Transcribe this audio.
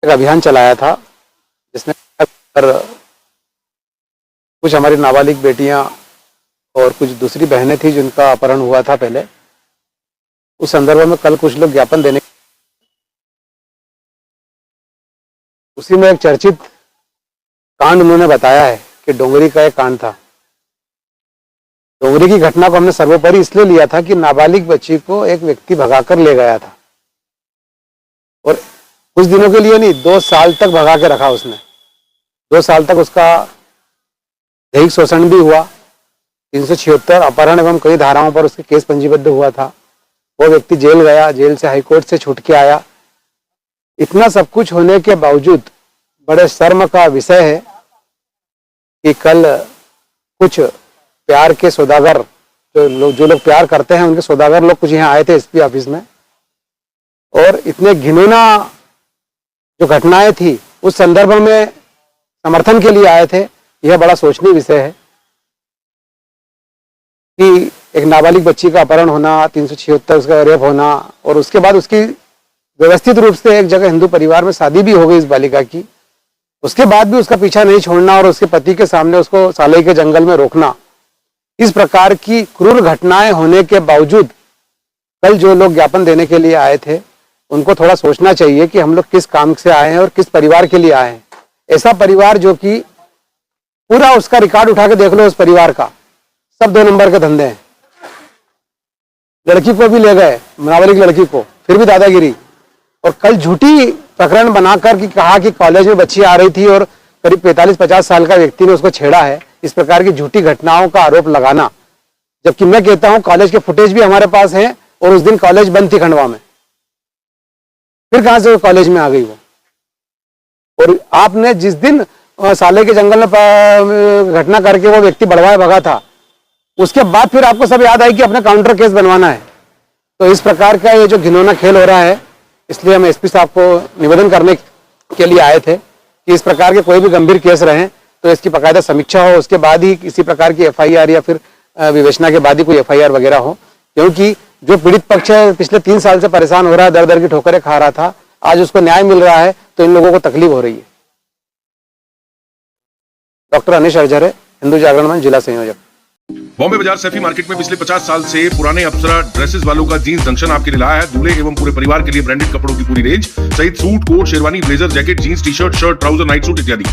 एक अभियान चलाया था जिसमें कुछ हमारी नाबालिग बेटियां और कुछ दूसरी बहनें थी जिनका अपहरण हुआ था पहले। उस संदर्भ में कल कुछ लोग ज्ञापन देने, उसी में एक चर्चित कांड उन्होंने बताया है कि डोंगरी का एक कांड था। डोंगरी की घटना को हमने सर्वोपरि इसलिए लिया था कि नाबालिग बच्ची को एक व्यक्ति भगाकर ले गया था और कुछ दिनों के लिए नहीं, 2 साल तक भगा के रखा उसने। 2 साल तक उसका दैहिक शोषण भी हुआ। 376 अपहरण एवं कई धाराओं पर उसके केस पंजीबद्ध हुआ था। वो व्यक्ति जेल गया, जेल से हाईकोर्ट से छूट के आया। इतना सब कुछ होने के बावजूद बड़े शर्म का विषय है कि कल कुछ प्यार के सौदागर, जो लोग प्यार करते हैं उनके सौदागर लोग कुछ यहाँ आए थे एसपी ऑफिस में, और इतने घिनौना जो घटनाएं थी उस संदर्भ में समर्थन के लिए आए थे। यह बड़ा सोचनीय विषय है कि एक नाबालिग बच्ची का अपहरण होना, 376 उसका रेप होना, और उसके बाद उसकी व्यवस्थित रूप से एक जगह हिंदू परिवार में शादी भी हो गई इस बालिका की। उसके बाद भी उसका पीछा नहीं छोड़ना और उसके पति के सामने उसको सालई के जंगल में रोकना, इस प्रकार की क्रूर घटनाएं होने के बावजूद कल जो लोग ज्ञापन देने के लिए आए थे उनको थोड़ा सोचना चाहिए कि हम लोग किस काम से आए हैं और किस परिवार के लिए आए हैं। ऐसा परिवार जो कि पूरा उसका रिकॉर्ड उठा के देख लो, उस परिवार का सब 2 नंबर के धंधे हैं। लड़की को भी ले गए, नाबालिग लड़की को, फिर भी दादागिरी, और कल झूठी प्रकरण बनाकर कि कहा कि कॉलेज में बच्ची आ रही थी और करीब 45-50 साल का व्यक्ति ने उसको छेड़ा है। इस प्रकार की झूठी घटनाओं का आरोप लगाना, जबकि मैं कहता हूं कॉलेज के फुटेज भी हमारे पास हैं और उस दिन कॉलेज बंद थी खंडवा में, फिर कहां से वो कॉलेज में आ गई वो। और आपने जिस दिन साले के जंगल में घटना करके वो व्यक्ति बढ़वाए भगा था, उसके बाद फिर आपको सब याद आई कि अपने काउंटर केस बनवाना है। तो इस प्रकार का ये जो घिनौना खेल हो रहा है, इसलिए हम एसपी साहब को निवेदन करने के लिए आए थे कि इस प्रकार के कोई भी गंभीर केस रहें तो इसकी बाकायदा समीक्षा हो, उसके बाद ही किसी प्रकार की एफआईआर या फिर विवेचना के बाद ही कोई एफआईआर वगैरह हो। क्योंकि जो पीड़ित पक्ष है पिछले 3 साल से परेशान हो रहा है, दर दर की ठोकरें खा रहा था, आज उसको न्याय मिल रहा है तो इन लोगों को तकलीफ हो रही है। डॉक्टर अनिश अर्जर है, हिंदू जागरण मंच जिला संयोजक। बॉम्बे बाजार सैफी मार्केट में पिछले 50 साल से पुराने अप्सरा ड्रेसेस वालों का जीन्स जंक्शन आपके लिए लाया है दूल्हे एवं पूरे परिवार के लिए ब्रांडेड कपड़ों की पूरी रेंज सहित suit, coat, sherwani, blazer, jacket, jeans, T shirt, trouser, night suit इत्यादि।